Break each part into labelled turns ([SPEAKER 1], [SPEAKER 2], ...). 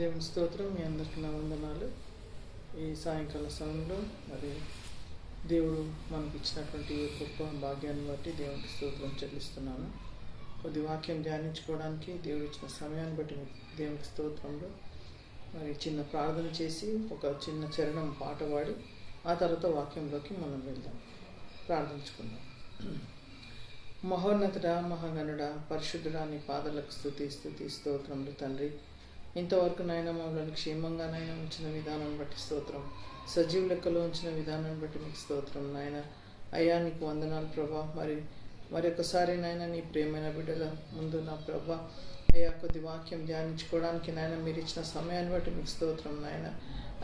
[SPEAKER 1] దేవుని స్తోత్రం. మీ అందరికీ నా వందనాలు. ఈ సాయంకాల సమయంలో మరి దేవుడు మనకి ఇచ్చినటువంటి గొప్ప భాగ్యాన్ని బట్టి దేవునికి స్తోత్రం చెల్లిస్తున్నాను. కొద్ది వాక్యం ధ్యానించుకోవడానికి దేవుడు ఇచ్చిన సమయాన్ని బట్టి దేవునికి స్తోత్రంలో మరి చిన్న ప్రార్థన చేసి ఒక చిన్న చరణం పాట పాడి ఆ తర్వాత వాక్యంలోకి మనం వెళ్దాం. ప్రార్థించుకుందాం. మహోన్నతుడా, మహాగణుడా, పరిశుద్ధుడా, నీ పాదాలకు స్తుతి స్తోత్రములు తండ్రి. ఇంతవరకు నాయన మమ్మల్ని క్షేమంగా నాయన ఉంచిన విధానాన్ని బట్టి స్తోత్రం, సజీవ లెక్కలో ఉంచిన విధానాన్ని బట్టి మీకు స్తోత్రం నాయన. అయ్యా నీకు వందనాలు ప్రభా. మరొకసారి నాయన నీ ప్రియమైన బిడ్డల ముందు నా ప్రభా అయ్యా కొద్ది వాక్యం ధ్యానించుకోవడానికి నాయన మీరు ఇచ్చిన సమయాన్ని బట్టి మీకు స్తోత్రం నాయన.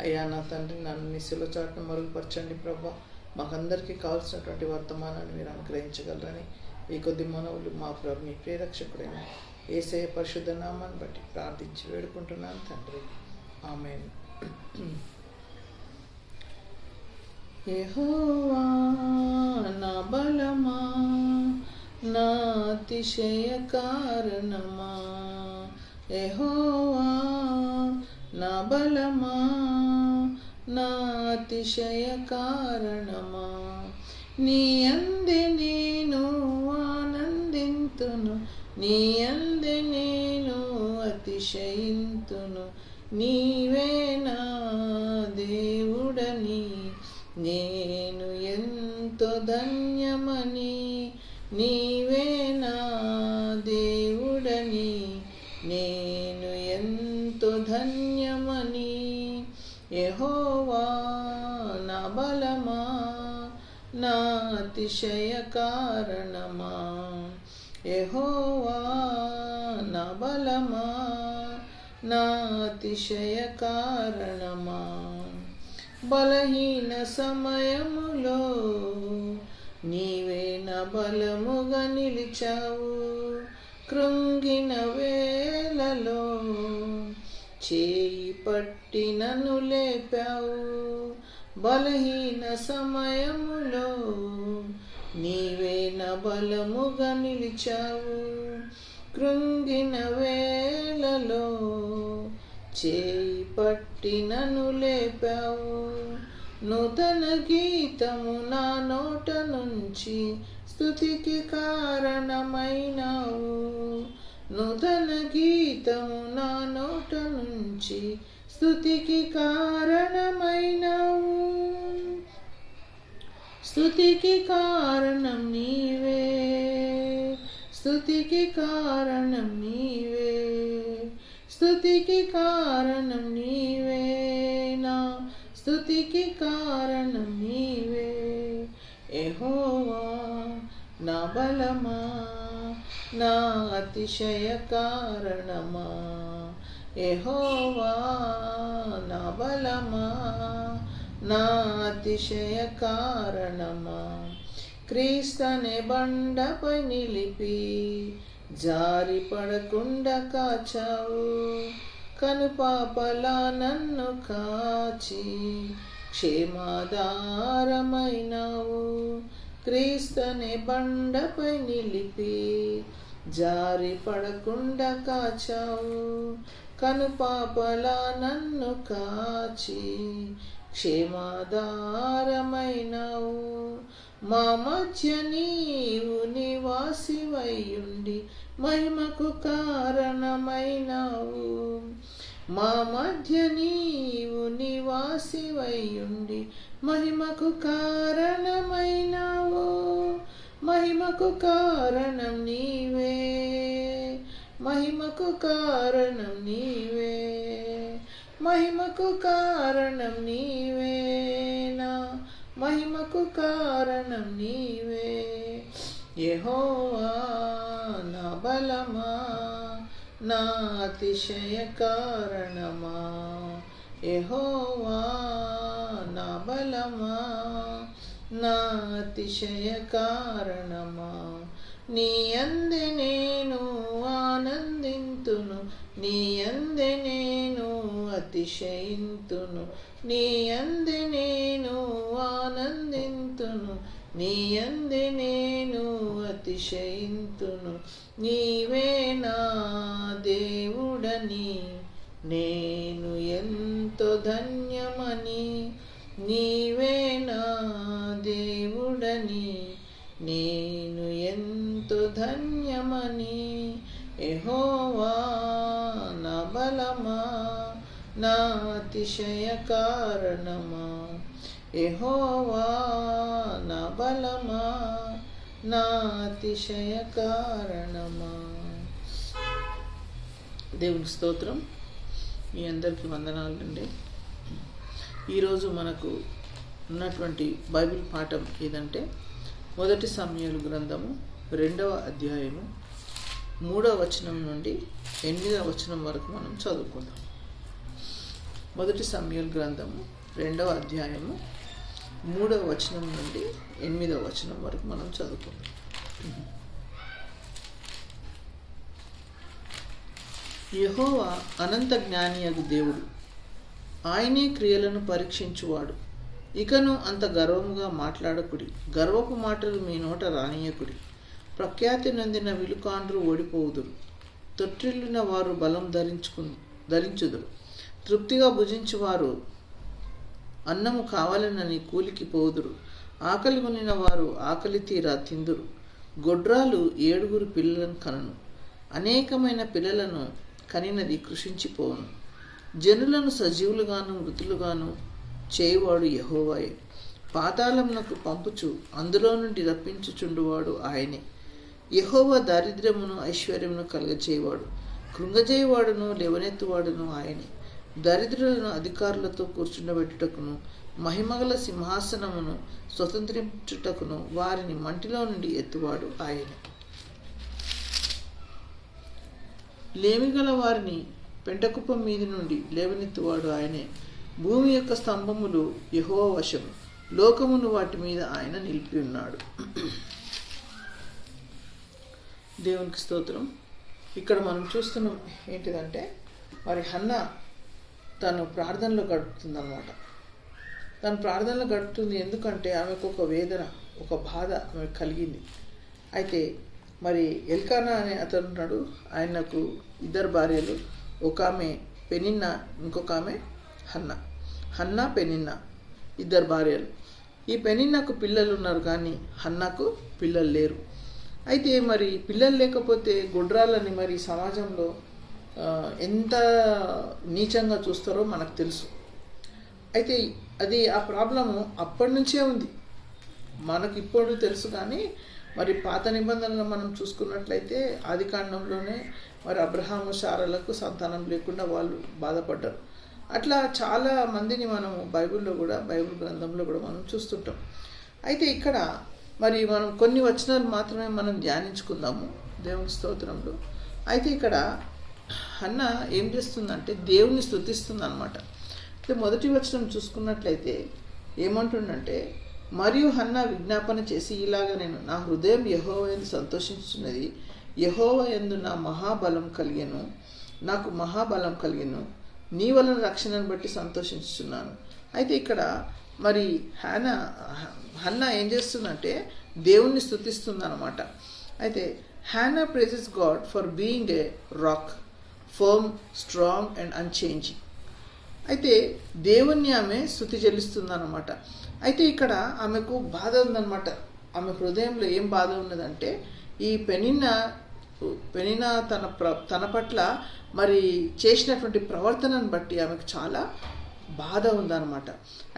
[SPEAKER 1] అయ్యా నా తండ్రి, నన్ను నీ శిలువ చాటును మరుగుపరచండి ప్రభా. మాకందరికీ కావాల్సినటువంటి వర్తమానాన్ని మీరు అనుగ్రహించగలరని ఈ కొద్ది మనవులు మా ప్రభు మీ ప్రియరక్షకుడైన యేసయ్య పరిశుద్ధ నామాన్ని బట్టి ప్రార్థించి వేడుకుంటున్నాను తండ్రి. ఆమేన్. యెహోవా నా బలమా, నా అతిశయ కారణమా, యెహోవా నా బలమా, నా అతిశయ కారణమా, నీ యందే నేను ఆనందింతును, నీ యందే నేను అతిశయింతును. నీవే నా దేవుడని నేను ఎంతో ధన్యమని, నీవే నా దేవుడని నేను ఎంతో ధన్యమని. యెహోవా నా బలమా, నా అతిశయ కారణమా, యెహోవా నా బలమా, నా అతిశయ కారణమా. బలహీన సమయములో నీవే నా బలముగా నిలిచావు, కృంగిన వేళలో చేయి పట్టి నన్ను లేపావు. బలహీన సమయములో నీవే నా బలముగా నిలిచావు, కృంగిన వేళలో చేయి పట్టి నన్ను లేపావు. నూతన గీతము నా నోట నుంచి స్తుతికి కారణమైనావు, నూతన గీతము నా నోట నుంచి స్తుతికి కారణమైనావు. స్తుతికి కారణం నీవే, స్తుతికి కారణం నీవే, స్తుతికి కారణం నీవే, నా స్తుతికి కారణం నీవే. యెహోవా నా బలమా, నా అతిశయ కారణమా, యెహోవా నా బలమా, నా అతిశయ కారణమా. క్రీస్తనే బండపై నిలిపి జారి పడకుండా కాచావు, కనుపాపలా నన్ను కాచి క్షేమాధారమైనావు. క్రీస్తనే బండపై నిలిపి జారి పడకుండా కాచావు, కనుపాపలా నన్ను కాచి క్షేమాధారమైనావు. మా మధ్య నీవు నివాసివైయుండి మహిమకు కారణమైనావు, మా మధ్య నీవు నివాసివైయుండి మహిమకు కారణమైనావు. మహిమకు కారణం నీవే, మహిమకు కారణం నీవే, మహిమకు కారణం నీవే, నా మహిమకు కారణం నీవే. యెహోవా నా బలమా, నా అతిశయ కారణమా, యెహోవా నా బలమా, నా అతిశయ కారణమా. నీ యందే నేను ఆనందింతును, నీ యందే నేను అతిశయింతును, నీ యందే నేను ఆనందింతును, నీ యందే నేను అతిశయింతును. నీవే నా దేవుడని నేను ఎంతో ధన్యమని, నీవే నా దేవుడని. నేను ఎంతో ధన్యమని, యెహోవా నా బలమా, నా అతిశయ కారణమా. యెహోవా నా బలమా, నా అతిశయ కారణమా. దేవుని స్తోత్రం. మీ అందరికీ వందనాలండి. ఈరోజు మనకు ఉన్నటువంటి బైబిల్ పాఠం ఏదంటే 1 సమూయేలు గ్రంథము 2వ అధ్యాయము 3వ వచనం నుండి 8వ వచనం వరకు మనం చదువుకుందాం. 1 సమూయేలు గ్రంథము 2వ అధ్యాయము 3వ వచనం నుండి 8వ వచనం వరకు మనం చదువుకుందాం. యెహోవా అనంత జ్ఞానియగు దేవుడు, ఆయనే క్రియలను పరీక్షించువాడు. ఇకను అంత గర్వముగా మాట్లాడకుడి, గర్వపు మాటలు మీ నోట రానియకుడి. ప్రఖ్యాతి నొందిన విలుకాండ్రు ఓడిపోవుదురు, తొట్టిల్లిన వారు బలం ధరించుదురు. తృప్తిగా భుజించువారు అన్నము కావాలనని కూలికి పోవుదురు. ఆకలి కొనిన వారు ఆకలి తీరా తిందురు. గొడ్రాలు 7 పిల్లలను కనును, అనేకమైన పిల్లలను కనినది కృషించిపోవును. జనులను సజీవులుగాను మృతులుగాను చేయువాడు యెహోవాయే. పాతాళమునకు పంపుచు అందులో నుండి రప్పించుచుండువాడు ఆయనే. యెహోవా దారిద్ర్యమును ఐశ్వర్యమును కలుగచేయువాడు, కృంగజేయువాడును లేవనెత్తువాడును ఆయనే. దరిద్రులను అధికారులతో కూర్చుండబెట్టుటకును, మహిమగల సింహాసనమును స్వతంత్రించుటకును వారిని మంటిలో నుండి ఎత్తువాడు ఆయనే. లేమిగల వారిని పెంటకుప్పం మీది నుండి లేవనెత్తువాడు ఆయనే. భూమి యొక్క స్తంభములు యెహోవా వశము, లోకమును వాటి మీద ఆయన నిలిపి ఉన్నాడు. దేవునికి స్తోత్రం. ఇక్కడ మనం చూస్తున్నాం ఏంటిదంటే, మరి హన్నా తను ప్రార్థనలో గడుపుతుందన్నమాట. తను ప్రార్థనలో గడుపుతుంది ఎందుకంటే ఆమెకు ఒక వేదన, ఒక బాధ ఆమెకు కలిగింది. అయితే మరి ఎల్కానా అనే అతను ఉన్నాడు, ఆయనకు 2 భార్యలు, ఒక ఆమె పెనిన్నా, ఇంకొక ఆమె హన్నా. హన్నా పెనిన్నా 2 భార్యలు. ఈ పెనిన్నాకు పిల్లలు ఉన్నారు కానీ హన్నాకు పిల్లలు లేరు. అయితే మరి పిల్లలు లేకపోతే గొడ్రాలని మరి సమాజంలో ఎంత నీచంగా చూస్తారో మనకు తెలుసు. అయితే అది ఆ ప్రాబ్లము అప్పటి నుంచే ఉంది, మనకు ఇప్పుడు తెలుసు. కానీ మరి పాత నిబంధనలు మనం చూసుకున్నట్లయితే ఆదికాండంలోనే మరి అబ్రహాము శారాలకు సంతానం లేకుండా వాళ్ళు బాధపడ్డారు. అట్లా చాలా మందిని మనము బైబిల్ గ్రంథంలో కూడా మనం చూస్తుంటాం. అయితే ఇక్కడ మరి మనం కొన్ని వచనాలు మాత్రమే మనం ధ్యానించుకుందాము దేవుని స్తోత్రంలో. అయితే ఇక్కడ హన్నా ఏం చేస్తుందంటే దేవుని స్తుతిస్తుంది అనమాట. అయితే 1వ వచనం చూసుకున్నట్లయితే ఏమంటుందంటే, మరియు హన్నా విజ్ఞాపన చేసి ఇలాగ నేను, నా హృదయం యెహోవా యందు సంతోషించున్నది, యెహోవా యందు నా మహాబలం కలిగెను, నాకు మహాబలం కలిగెను, నీ వలన రక్షణను బట్టి సంతోషించుచున్నాను. అయితే ఇక్కడ మరి హన్నా ఏం చేస్తుందంటే దేవుణ్ణి స్తుతిస్తుంది అనమాట. అయితే Hannah praises God for being a rock, firm, strong and unchanging. అయితే దేవుణ్ణి ఆమె స్తుతి చెల్లిస్తుంది అన్నమాట. అయితే ఇక్కడ ఆమెకు బాధ ఉందన్నమాట. ఆమె హృదయంలో ఏం బాధ ఉన్నదంటే, ఈ పెనిన్నా తన పట్ల మరి చేసినటువంటి ప్రవర్తనను బట్టి ఆమెకు చాలా బాధ ఉందన్నమాట.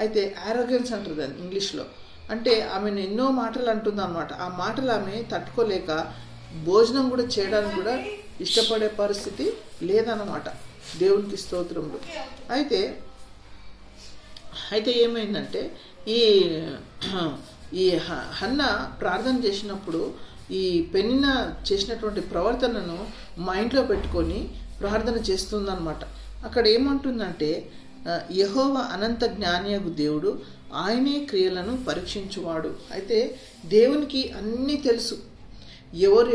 [SPEAKER 1] అయితే యారోగెన్స్ అంటారు దాన్ని ఇంగ్లీష్లో. అంటే ఆమెను ఎన్నో మాటలు అంటుందన్నమాట. ఆ మాటలు ఆమె తట్టుకోలేక భోజనం కూడా చేయడానికి కూడా ఇష్టపడే పరిస్థితి లేదన్నమాట దేవునికి స్తోత్రంలో. అయితే ఏమైందంటే ఈ హన్నా ప్రార్థన చేసినప్పుడు ఈ పెనిన్నా చేసినటువంటి ప్రవర్తనను మైండ్లో పెట్టుకొని ప్రార్థన చేస్తుందన్నమాట. అక్కడ ఏమంటుందంటే, యెహోవా అనంత జ్ఞానియగు దేవుడు, ఆయనే క్రియలను పరీక్షించువాడు. అయితే దేవునికి అన్నీ తెలుసు, ఎవరు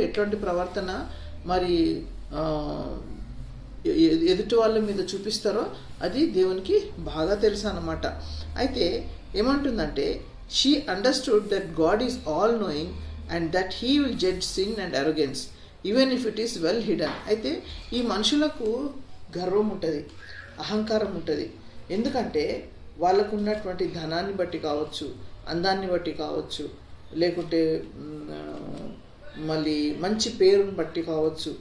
[SPEAKER 1] ఎటువంటి ప్రవర్తన మరి ఎదుటి వాళ్ళ మీద చూపిస్తారో అది దేవునికి బాగా తెలుసు అన్నమాట. అయితే ఏమంటుందంటే, she understood that God is all knowing and that he will judge sin and arrogance. Even if it is well hidden. అయితే ఈ మనుషులకు గర్వం ఉంటుంది, అహంకారం ఉంటుంది. ఎందుకంటే వాళ్ళకు ఉన్నటువంటి ధనాన్ని బట్టి కావచ్చు, అందాన్ని బట్టి కావచ్చు, లేకుంటే మళ్ళీ మంచి పేరుని బట్టి కావచ్చు,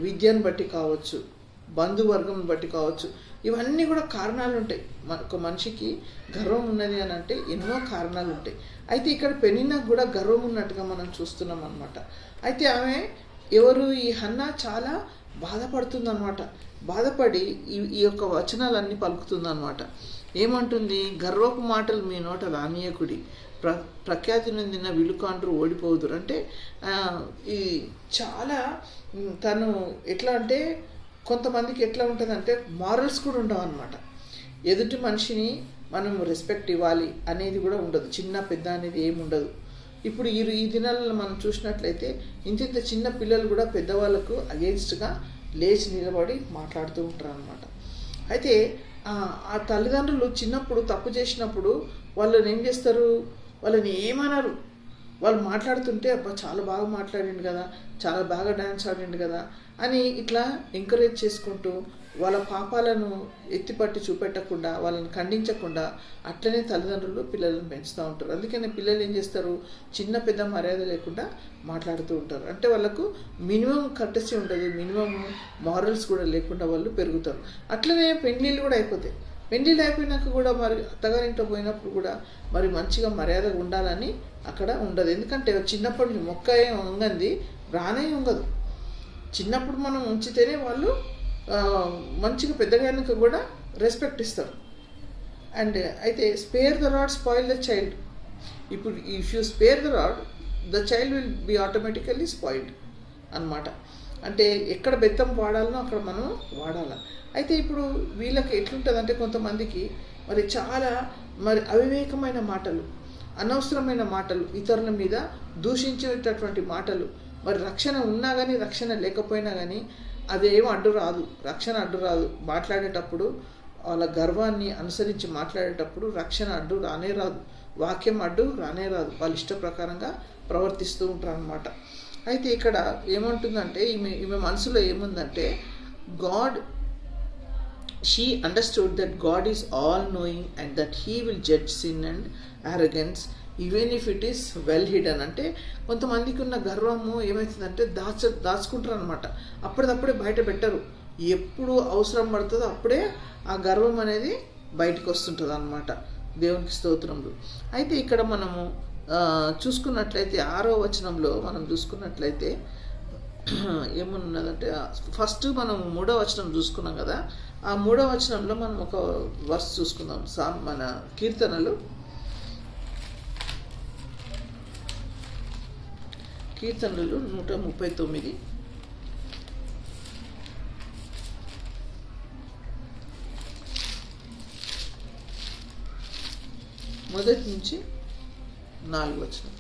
[SPEAKER 1] విద్యను బట్టి కావచ్చు, బంధువర్గం బట్టి కావచ్చు. ఇవన్నీ కూడా కారణాలు ఉంటాయి. ఒక మనిషికి గర్వం ఉన్నది అని అంటే ఎన్నో కారణాలు ఉంటాయి. అయితే ఇక్కడ పెనిన్నాకు కూడా గర్వం ఉన్నట్టుగా మనం చూస్తున్నాం అన్నమాట. అయితే ఆమె ఎవరు, ఈ హన్నా చాలా బాధపడుతుందన్నమాట. బాధపడి ఈ యొక్క వచనాలన్నీ పలుకుతుందన్నమాట. ఏమంటుంది? గర్వపు మాటలు మీ నోట రానీయకుడి, ప్రఖ్యాతి నొందిన విలుకాండ్రు ఓడిపోదురు. అంటే ఈ చాలా తను ఎట్లా అంటే, కొంతమందికి ఎట్లా ఉంటుందంటే మారల్స్ కూడా ఉండవు అన్నమాట. ఎదుటి మనిషిని మనం రెస్పెక్ట్ ఇవ్వాలి అనేది కూడా ఉండదు, చిన్న పెద్ద అనేది ఏమి ఉండదు. ఇప్పుడు ఈ దినాలలో మనం చూసినట్లయితే ఇంత చిన్న పిల్లలు కూడా పెద్దవాళ్ళకు అగెయిన్స్ట్గా లేచి నిలబడి మాట్లాడుతూ ఉంటారు అన్నమాట. అయితే ఆ తల్లిదండ్రులు చిన్నప్పుడు తప్పు చేసినప్పుడు వాళ్ళని ఏం చేస్తారు? వాళ్ళని ఏమనరు. వాళ్ళు మాట్లాడుతుంటే అబ్బా చాలా బాగా మాట్లాడిండు కదా, చాలా బాగా డ్యాన్స్ ఆడిండు కదా అని ఇట్లా ఎంకరేజ్ చేసుకుంటూ వాళ్ళ పాపాలను ఎత్తిపట్టి చూపెట్టకుండా, వాళ్ళని ఖండించకుండా అట్లనే తల్లిదండ్రులు పిల్లలను పెంచుతూ ఉంటారు. అందుకనే పిల్లలు ఏం చేస్తారు? చిన్న పెద్ద మర్యాద లేకుండా మాట్లాడుతూ ఉంటారు. అంటే వాళ్ళకు మినిమం కర్టసీ ఉండదు, మినిమం మారల్స్ కూడా లేకుండా వాళ్ళు పెరుగుతారు. అట్లనే పెళ్ళిళ్ళు కూడా అయిపోతాయి. పెళ్ళిళ్ళు అయిపోయినాక కూడా మరి అత్తగారింట్లో పోయినప్పుడు కూడా మరి మంచిగా మర్యాదగా ఉండాలని అక్కడ ఉండదు. ఎందుకంటే చిన్నప్పటి మొక్క ఏం ఉంగంది, రానే ఉంగదు. చిన్నప్పుడు మనం ఉంచితేనే వాళ్ళు మంచిగా పెద్దగా కూడా రెస్పెక్ట్ ఇస్తారు. అండ్ అయితే spare the rod spoil the child. ఇప్పుడు if you spare the rod, the child will be automatically spoiled అన్నమాట. అంటే ఎక్కడ బెత్తం వాడాలనో అక్కడ మనం వాడాలి. అయితే ఇప్పుడు వీళ్ళకి ఎట్లుంటుందంటే కొంతమందికి మరి చాలా మరి అవివేకమైన మాటలు, అనవసరమైన మాటలు, ఇతరుల మీద దూషించేటటువంటి మాటలు. మరి రక్షణ ఉన్నా కానీ రక్షణ లేకపోయినా కానీ అదేం అడ్డు రాదు, రక్షణ అడ్డు రాదు. మాట్లాడేటప్పుడు వాళ్ళ గర్వాన్ని అనుసరించి మాట్లాడేటప్పుడు రక్షణ అడ్డు రానే రాదు, వాక్యం అడ్డు రానే రాదు. వాళ్ళ ఇష్ట ప్రకారంగా ప్రవర్తిస్తూ ఉంటారు అన్నమాట. అయితే ఇక్కడ ఏమంటుందంటే ఈమె మనసులో ఏముందంటే, she understood that God is all knowing and that he will judge sin and arrogance even if it is well hidden. అంటే కొంతమందికి ఉన్న గర్వము ఏమవుతుందంటే దాచుకుంటారు అనమాట. అప్పటిదప్పుడే బయట పెట్టరు. ఎప్పుడు అవసరం పడుతుందో అప్పుడే ఆ గర్వం అనేది బయటకు వస్తుంటుంది అన్నమాట. దేవునికి స్తోత్రములు. అయితే ఇక్కడ మనము చూసుకున్నట్లయితే 6వ వచనంలో మనం చూసుకున్నట్లయితే ఏమున్నదంటే, ఫస్ట్ మనం 3వ వచనం చూసుకున్నాం కదా. ఆ 3వ వచనంలో మనం ఒక వర్స్ చూసుకుందాం. మన కీర్తనలు 139 మొదటి నుంచి 4 వచనం.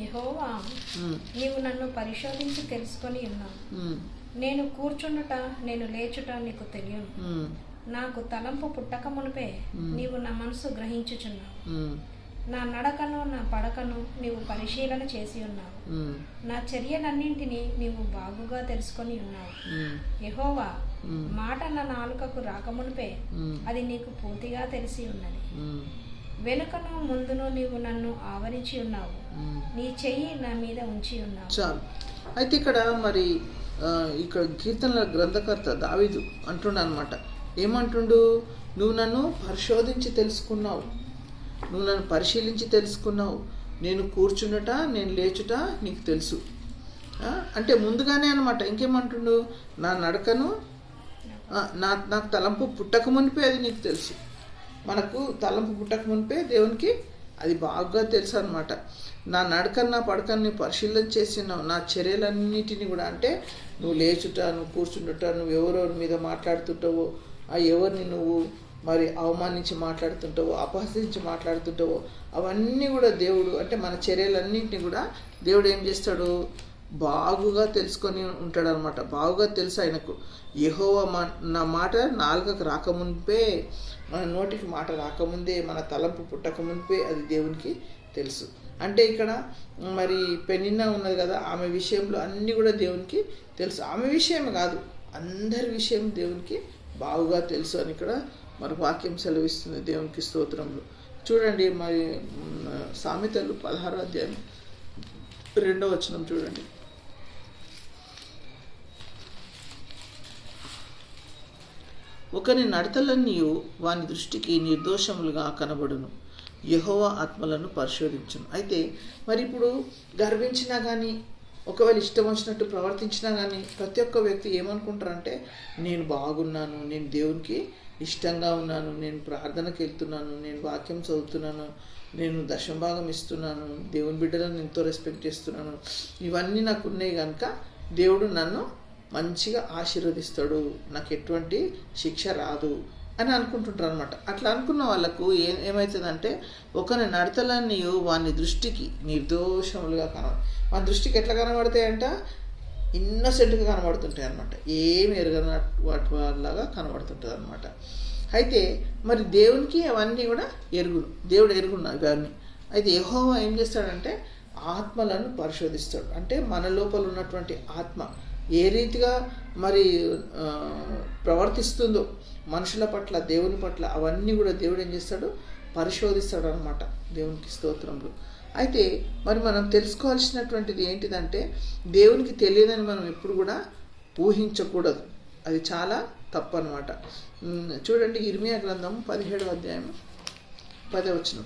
[SPEAKER 2] యెహోవా, నీవు నన్ను పరిశోధించి తెలుసుకొని ఉన్నావు. నేను కూర్చుండుట, నేను లేచుట నీకు తెలియను. నాకు తలంపు పుట్టక మునిపే నీవు నా మనసు గ్రహించుచున్నావు. నా నడకను నా పడకను నీవు పరిశీలన చేసి ఉన్నావు. నా చర్యలన్నింటినీ నీవు బాగుగా తెలుసుకొని ఉన్నావు. యెహోవా, మాట నా నాలుకకు రాకమునిపే అది నీకు పూర్తిగా తెలిసి ఉన్నది. వెనుకను ముందును నీవు నన్ను ఆవరించి ఉన్నావు. నీ చెయ్యి నా మీద ఉంచి ఉన్నావు.
[SPEAKER 1] చాలు. అయితే ఇక్కడ మరి ఇక్కడ కీర్తనల గ్రంథకర్త దావీదు అంటుండ అనమాట. ఏమంటుండు? నువ్వు నన్ను పరిశోధించి తెలుసుకున్నావు, నువ్వు నన్ను పరిశీలించి తెలుసుకున్నావు. నేను కూర్చుండట, నేను లేచుట నీకు తెలుసు. అంటే ముందుగానే అనమాట. ఇంకేమంటుండు? నా నడకను నాకు తలంపు పుట్టక మునిపే అది నీకు తెలుసు. మనకు తలంపు పుట్టక మునిపే దేవునికి అది బాగా తెలుసు అనమాట. నా నడకను నా పడకని పరిశీలన చేసినావు. నా చర్యలన్నిటిని కూడా, అంటే నువ్వు లేచుట, నువ్వు కూర్చుండుట, నువ్వు ఎవరెవరి మీద మాట్లాడుతుంటావో, ఎవరిని నువ్వు మరి అవమానించి మాట్లాడుతుంటావో, అపహసించి మాట్లాడుతుంటావో, అవన్నీ కూడా దేవుడు, అంటే మన చర్యలన్నింటినీ కూడా దేవుడు ఏం చేస్తాడు? బాగుగా తెలుసుకొని ఉంటాడు అనమాట. బాగుగా తెలుసు ఆయనకు. యెహోవా నా మాట నాలుకకు రాకముందే, మన నోటికి మాట రాకముందే, మన తలంపు పుట్టకముందే అది దేవునికి తెలుసు. అంటే ఇక్కడ మరి పెనిన్నా ఉన్నది కదా, ఆమె విషయంలో అన్నీ కూడా దేవునికి తెలుసు. ఆమె విషయం కాదు, అందరి విషయం దేవునికి బాగుగా తెలుసు అని ఇక్కడ మరి వాక్యం సెలవిస్తుంది. దేవునికి స్తోత్రములు. చూడండి మరి సామెతలు 16వ అధ్యాయం 2వ వచనం చూడండి. ఒకని నడతలన్నీ వాని దృష్టికి నిర్దోషములుగా కనబడును, యెహోవా ఆత్మలను పరిశోధించును. అయితే మరి ఇప్పుడు గర్వించినా కానీ, ఒకవేళ ఇష్టం వచ్చినట్టు ప్రవర్తించినా కానీ ప్రతి ఒక్క వ్యక్తి ఏమనుకుంటారంటే, నేను బాగున్నాను, నేను దేవునికి ఇష్టంగా ఉన్నాను, నేను ప్రార్థనకి వెళ్తున్నాను, నేను వాక్యం చదువుతున్నాను, నేను దశమభాగం ఇస్తున్నాను, దేవుని బిడ్డలను ఎంతో రెస్పెక్ట్ చేస్తున్నాను, ఇవన్నీ నాకు ఉన్నాయి కనుక దేవుడు నన్ను మంచిగా ఆశీర్వదిస్తాడు, నాకు ఎటువంటి శిక్ష రాదు అని అనుకుంటుంటారు అనమాట. అట్లా అనుకున్న వాళ్ళకు ఏమవుతుందంటే, ఒకరి నడతలన్నీ వాని దృష్టికి నిర్దోషములుగా వాని దృష్టికి ఎట్లా కనబడతాయంట, ఇన్నోసెంట్గా కనబడుతుంటాయి అనమాట, ఏమి ఎరగన వాటి వాళ్ళలాగా కనబడుతుంటుంది అనమాట. అయితే మరి దేవునికి అవన్నీ కూడా దేవుడు ఎరుగున్నాడు ఇవన్నీ. అయితే యెహోవా ఏం చేస్తాడంటే ఆత్మలను పరిశోధిస్తాడు. అంటే మన లోపల ఉన్నటువంటి ఆత్మ ఏ రీతిగా మరి ప్రవర్తిస్తుందో మనుషుల పట్ల, దేవుని పట్ల, అవన్నీ కూడా దేవుడు ఏం చేస్తాడు, పరిశోధిస్తాడు అనమాట. దేవునికి స్తోత్రములు. అయితే మరి మనం తెలుసుకోవాల్సినటువంటిది ఏంటిదంటే, దేవునికి తెలియదని మనం ఎప్పుడు కూడా ఊహించకూడదు, అది చాలా తప్పు అనమాట. చూడండి ఇర్మియా గ్రంథం 17వ అధ్యాయం 10వ వచనం.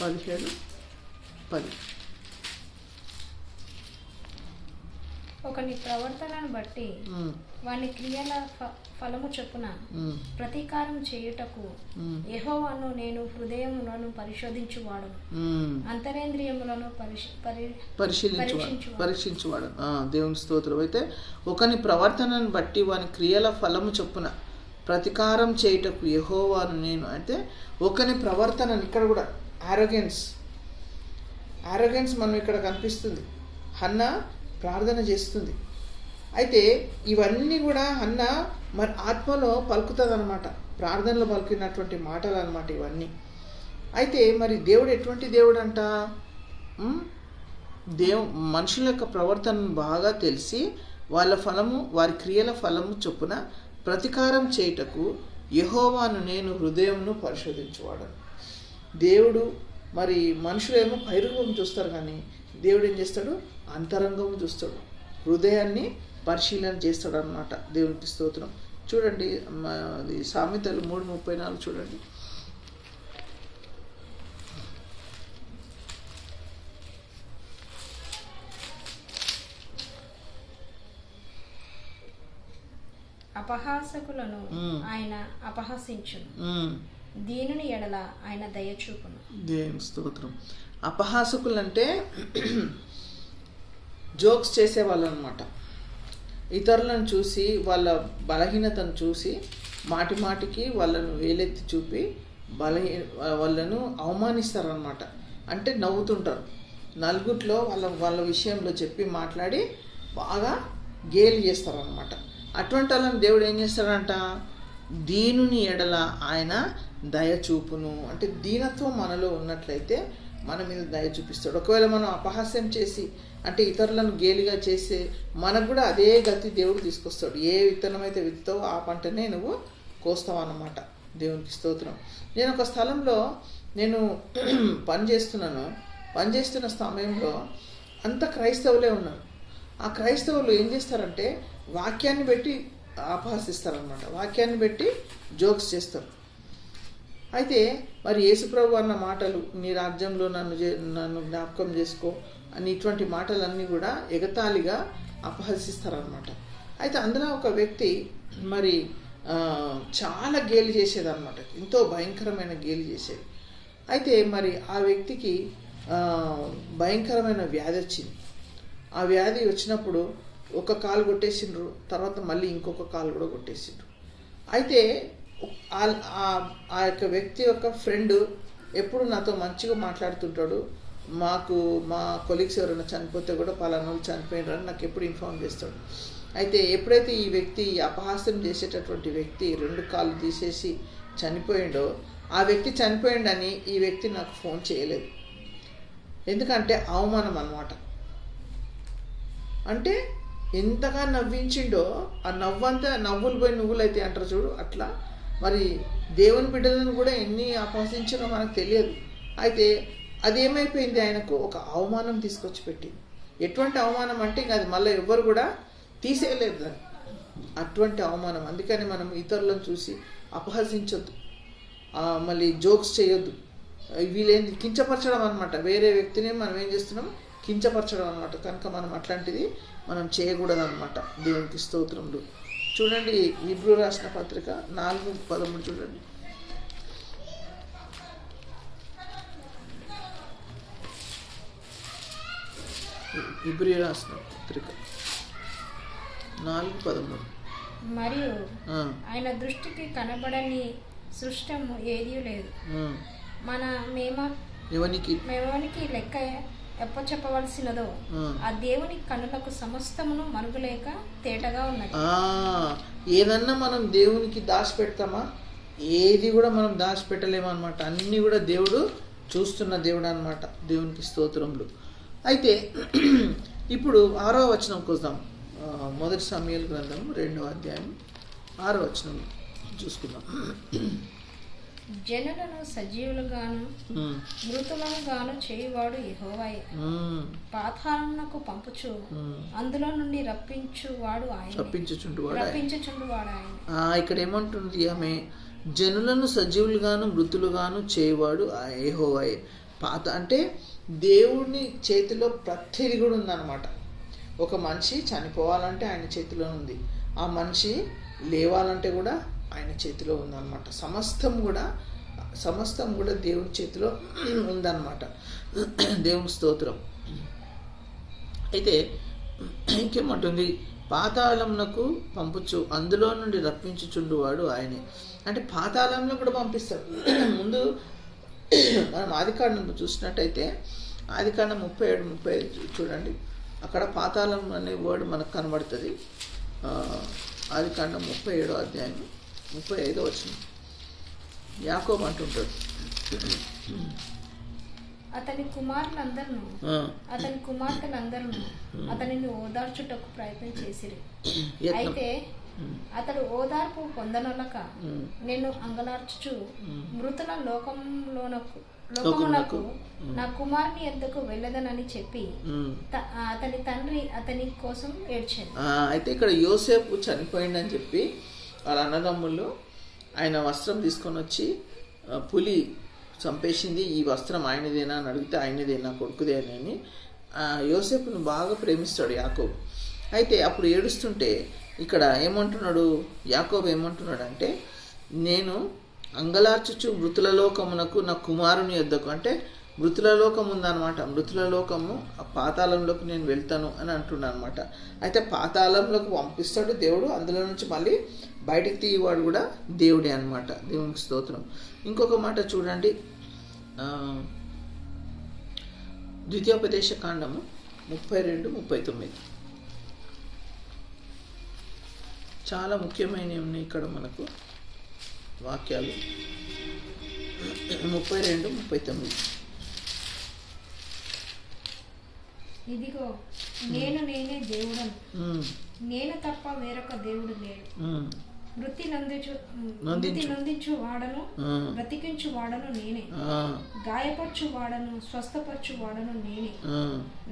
[SPEAKER 1] 17:10.
[SPEAKER 2] ఒకని ప్రవర్తనను బట్టి వాని క్రియల ఫలము చొప్పున ప్రతీకారం చేయుటకు యెహోవాను నేను హృదయములను పరిశోధించువాడు, అంతరేంద్రియములను
[SPEAKER 1] పరీక్షించువాడు. దేవుని స్తోత్రం. అయితే ఒకని ప్రవర్తనను బట్టి వాని క్రియల ఫలము చొప్పున ప్రతీకారం చేయుటకు యెహోవాను నేను. అంటే ఒకని ప్రవర్తనను, ఇక్కడ కూడా ఆరోగెన్స్ మనం ఇక్కడ కనిపిస్తుంది. హన్నా ప్రార్థన చేస్తుంది. అయితే ఇవన్నీ కూడా హన్నా మరి ఆత్మలో పలుకుతుంది అనమాట, ప్రార్థనలో పలికినటువంటి మాటలు అనమాట ఇవన్నీ. అయితే మరి దేవుడు ఎటువంటి దేవుడు అంట, మనుషుల యొక్క ప్రవర్తనను బాగా తెలిసి వాళ్ళ ఫలము, వారి క్రియల ఫలము చొప్పున ప్రతీకారం చేయుటకు యెహోవాను నేను హృదయమును పరిశోధించువాడను. దేవుడు మరి మనుషులేమో పైరూపం చూస్తారు, కానీ దేవుడు ఏం చేస్తాడు, అంతరంగం చూస్తాడు, హృదయాన్ని పరిశీలన చేస్తాడు అన్నమాట. దేవునికి స్తోత్రం. చూడండి అది సామెతలు 3:34 చూడండి.
[SPEAKER 2] అపహాసకులను ఆయన అపహసించును, దీనుని ఎడల ఆయన దయచూపును.
[SPEAKER 1] దేవుని స్తోత్రం. అపహాసకులు అంటే జోక్స్ చేసేవాళ్ళు అనమాట. ఇతరులను చూసి, వాళ్ళ బలహీనతను చూసి మాటి మాటికి వాళ్ళను వేలెత్తి చూపి వాళ్ళను అవమానిస్తారనమాట. అంటే నవ్వుతుంటారు, నలుగుట్లో వాళ్ళ విషయంలో చెప్పి మాట్లాడి బాగా గేలి చేస్తారనమాట. అటువంటి వాళ్ళని దేవుడు ఏం చేస్తాడంట, దీనుని ఎడల ఆయన దయ చూపును. అంటే దీనత్వం మనలో ఉన్నట్లయితే మన మీద దయ చూపిస్తాడు. ఒకవేళ మనం అపహాస్యం చేసి, అంటే ఇతరులను గేలిగా చేసి, మనకు కూడా అదే గతి దేవుడు తీసుకొస్తాడు. ఏ విత్తనం అయితే విత్తావో ఆ పంటనే నువ్వు కోస్తావు అన్నమాట. దేవునికి స్తోత్రం. నేను ఒక స్థలంలో పనిచేస్తున్న సమయంలో అంత క్రైస్తవులే ఉన్నారు. ఆ క్రైస్తవులు ఏం చేస్తారంటే వాక్యాన్ని పెట్టి అపహసిస్తారనమాట, వాక్యాన్ని పెట్టి జోక్స్ చేస్తారు. అయితే మరి యేసుప్రభు అన్న మాటలు, నీ రాజ్యంలో నన్ను జ్ఞాపకం చేసుకో అని ఇటువంటి మాటలన్నీ కూడా ఎగతాళిగా అపహసిస్తారనమాట. అయితే అందులో ఒక వ్యక్తి మరి చాలా గేలి చేసేదన్నమాట, ఎంతో భయంకరమైన గేలి చేసేది. అయితే మరి ఆ వ్యక్తికి భయంకరమైన వ్యాధి వచ్చింది. ఆ వ్యాధి వచ్చినప్పుడు ఒక కాలు కొట్టేసిండ్రు, తర్వాత మళ్ళీ ఇంకొక కాలు కూడా కొట్టేసిండ్రు. అయితే ఆ యొక్క వ్యక్తి యొక్క ఫ్రెండ్ ఎప్పుడు నాతో మంచిగా మాట్లాడుతుంటాడు. మా కొలీగ్స్ ఎవరైనా చనిపోతే కూడా పలానాలు చనిపోయినారని నాకు ఎప్పుడు ఇన్ఫార్మ్ చేస్తాడు. అయితే ఎప్పుడైతే ఈ వ్యక్తి అపహాస్యం చేసేటటువంటి వ్యక్తి 2 కాళ్ళు తీసేసి చనిపోయిండో, ఆ వ్యక్తి చనిపోయిండని ఈ వ్యక్తి నాకు ఫోన్ చేయలేదు. ఎందుకంటే అవమానం అన్నమాట. అంటే ఎంతగా నవ్వించిండో ఆ నవ్వంతా నవ్వులు పోయి నువ్వులు అయితే అంటారు చూడు, అట్లా మరి దేవుని బిడ్డలను కూడా ఎన్ని అపహసించారో మనకు తెలియదు. అయితే అదేమైపోయింది, ఆయనకు ఒక అవమానం తీసుకొచ్చి పెట్టింది. ఎటువంటి అవమానం అంటే ఇంకా అది మళ్ళీ ఎవ్వరు కూడా తీసేయలేదు దాన్ని, అటువంటి అవమానం. అందుకని మనం ఇతరులను చూసి అపహసించొద్దు, మళ్ళీ జోక్స్ చేయొద్దు. వీళ్ళేంది కించపరచడం అనమాట. వేరే వ్యక్తిని మనం ఏం చేస్తున్నాం, కించపరచడం అనమాట. కనుక మనం అట్లాంటిది మనం చేయకూడదు అనమాట. దేవునికి స్తోత్రములు. చూడండి హీబ్రూ రాసిన పత్రిక 4:13 చూడండి. హీబ్రూ రాసిన పత్రిక 4:13.
[SPEAKER 2] మరియు ఆయన దృష్టికి కనబడని సృష్టము ఏదీ లేదు, మన మేమానికి లెక్క చెప్పవలసినదో ఆ దేవుని కన్నులకు సమస్తమును మరుగులేక తేటగా ఉన్నది.
[SPEAKER 1] ఏదన్నా మనం దేవునికి దాచిపెడతామా? ఏది కూడా మనం దాచిపెట్టలేమన్నమాట. అన్నీ కూడా దేవుడు చూస్తున్న దేవుడు అన్నమాట. దేవునికి స్తోత్రములు. అయితే ఇప్పుడు 6వ వచనం కోసం 1 సమూయేలు గ్రంథం 2వ అధ్యాయం 6వ వచనం చూసుకుందాం.
[SPEAKER 2] జనులను సజీవులుగాను మృతులను గాను చేయువాడు యెహోవాయే, పాతాళమునకు పంపుచు అందులో నుండి రప్పించువాడు ఆయన.
[SPEAKER 1] ఇక్కడ ఏమంటుంది ఆమె, జనులను సజీవులుగాను మృతులుగాను చేయువాడు యెహోవాయే. అంటే దేవుని చేతిలో ప్రతిదీ కూడా ఉందన్నమాట. ఒక మనిషి చనిపోవాలంటే ఆయన చేతిలో ఉంది, ఆ మనిషి లేవాలంటే కూడా ఆయన చేతిలో ఉందన్నమాట. సమస్తం కూడా దేవుని చేతిలో ఉందన్నమాట. దేవుని స్తోత్రం. అయితే ఇంకేమంటుంది, పాతాళమునకు పంపుచు అందులో నుండి రప్పించుచుండువాడు ఆయనే. అంటే పాతాళంలో కూడా పంపిస్తాడు. ముందు మనం ఆదికాండం చూసినట్టయితే ఆదికాండం 37-35 చూడండి. అక్కడ పాతాళం అనే వర్డ్ మనకు కనబడుతుంది. ఆదికాండం 37వ అధ్యాయం 35వ వచనం. యాకోబు అంటుంటాడు,
[SPEAKER 2] అతని కుమార్తెలందరూ అతనిని ఓదార్చుటకు ప్రయత్నం చేసిరి. అయితే అతడు ఓదార్పు పొందనొలక నేను అంగలార్చుచు మృతుల లోకమునకు నా కుమారుని ఎద్దకు వెళ్ళదనని చెప్పి అతని తండ్రి అతని కోసం ఏడ్చాడు.
[SPEAKER 1] అయితే ఇక్కడ యోసేపు చనిపోయిందని చెప్పి వాళ్ళ అన్నదమ్ములు ఆయన వస్త్రం తీసుకొని వచ్చి, పులి చంపేసింది, ఈ వస్త్రం ఆయనదేనా అని అడిగితే ఆయనదేనా, కొడుకుదేనని యోసేపును బాగా ప్రేమిస్తాడు యాకోబు. అయితే అప్పుడు ఏడుస్తుంటే ఇక్కడ ఏమంటున్నాడు యాకోబు, ఏమంటున్నాడు అంటే, నేను అంగలార్చుచు మృతుల లోకమునకు నా కుమారుని యొద్దకు, అంటే మృతుల లోకం ఉందన్నమాట. మృతుల లోకము ఆ పాతాళంలోకి నేను వెళ్తాను అని అంటున్నాను అనమాట. అయితే పాతాళంలోకి పంపిస్తాడు దేవుడు, అందులో నుంచి మళ్ళీ బయటికి తీయవాడు కూడా దేవుడే అనమాట. దేవునికి స్తోత్రం. ఇంకొక మాట చూడండి, ద్వితీయోపదేశ కాండము 32-39. చాలా ముఖ్యమైనవి ఉన్నాయి ఇక్కడ మనకు వాక్యాలు. 32-39.
[SPEAKER 2] ఇదిగో నేనే దేవుడను, నేను తప్ప వేరొక దేవుడు లేడు. మృతి నందించు వాడను, బ్రతికించు వాడను నేనే, గాయపరచు వాడను, స్వస్థపరచు వాడను నేనే,